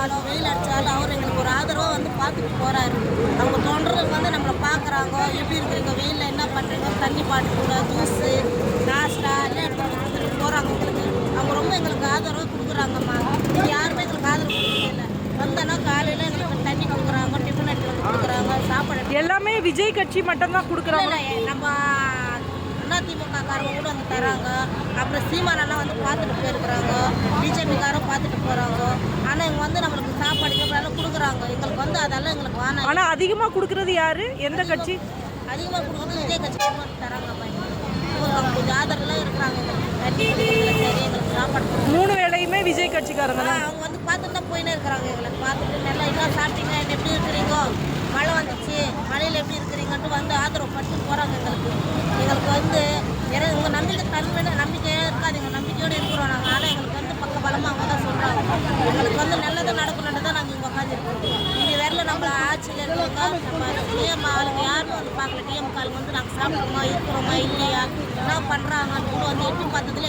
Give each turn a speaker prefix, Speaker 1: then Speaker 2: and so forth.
Speaker 1: அடித்தாலும் வெயில் அடித்தாலும் அவர் எங்களுக்கு ஒரு ஆதரவாக வந்து பார்த்துட்டு போகிறாரு. அவங்க தொண்டர்கள் வந்து நம்மளை பார்க்குறாங்க, எப்படி இருக்கிறீங்க, வெயிலில் என்ன பண்ணுறீங்க, தண்ணி பாட்டு கூட ஜூஸு நாஸ்டா எல்லாம் எடுத்து கொடுத்துட்டு போகிறாங்க எங்களுக்கு. அவங்க ரொம்ப எங்களுக்கு ஆதரவு கொடுக்குறாங்கம்மா. இது யாருமே எங்களுக்கு ஆதரவு கொடுக்கல. வந்தோன்னா காலையில் எங்களுக்கு தண்ணி கொடுக்குறாங்க, டிஃபன் எடுத்து வந்து கொடுக்குறாங்க, சாப்பாடு
Speaker 2: எல்லாமே விஜய் கட்சி மட்டும்தான் கொடுக்குறாங்க.
Speaker 1: நம்ம அதிமுக காரங்க கூட வந்து தராங்க. அப்புறம் சீமானெல்லாம் வந்து பார்த்துட்டு போயிருக்கிறாங்க, பிஜேபிக்காரும் பார்த்துட்டு போகிறாங்க. ஆனால் இவங்க வந்து நம்மளுக்கு சாப்பாடு எல்லாம் கொடுக்குறாங்க. எங்களுக்கு வந்து அதெல்லாம் எங்களுக்கு வேணாம்.
Speaker 2: ஆனால் அதிகமாக கொடுக்குறது யாரு, எந்த கட்சி?
Speaker 1: அதிகமாக கொடுக்குறது விஜய் கட்சி வந்து தராங்கம்மா. இவங்க கொஞ்சம் ஆதரவுலாம் இருக்கிறாங்க. எங்களுக்கு தண்ணி கொடுக்குறதுல சரி, எங்களுக்கு சாப்பாடு
Speaker 2: 3 வேளையுமே விஜய் கட்சிக்காரங்க தான்.
Speaker 1: அவங்க வந்து பார்த்துட்டு தான் போயினே இருக்கிறாங்க. எங்களுக்கு பார்த்துட்டு நல்லா இன்னும் சாப்பிட்டீங்க, எப்படி இருக்கிறீங்க, மழை வந்துச்சு, மழையில் எப்படி இருக்கிறீங்கன்ட்டு வந்து ஆதரவு பட்டு போகிறாங்க எங்களுக்கு. எங்களுக்கு வந்து உங்கள் நம்பிக்கை நம்பிக்கையாக இருக்காது, நம்பிக்கையோடு இருக்கிறோம் நாங்கள். ஆனால் எங்களுக்கு வந்து பக்க பலமாக அவங்க தான் சொல்கிறாங்க. எங்களுக்கு வந்து நல்லதாக நடக்கணுன்னு தான் நாங்கள் இங்கே உட்காந்துருக்கோம். இது வரல நம்மள ஆட்சியில் இருக்கிறவங்க நம்ம டிஎம் ஆளுங்க யாரும் வந்து பார்க்கல. டிஎம் ஆளுங்க வந்து நாங்கள் சாப்பிட்றோமா இருக்கிறோமா இல்லையா என்ன பண்ணுறாங்கன்னு வந்து எட்டி பார்த்ததுல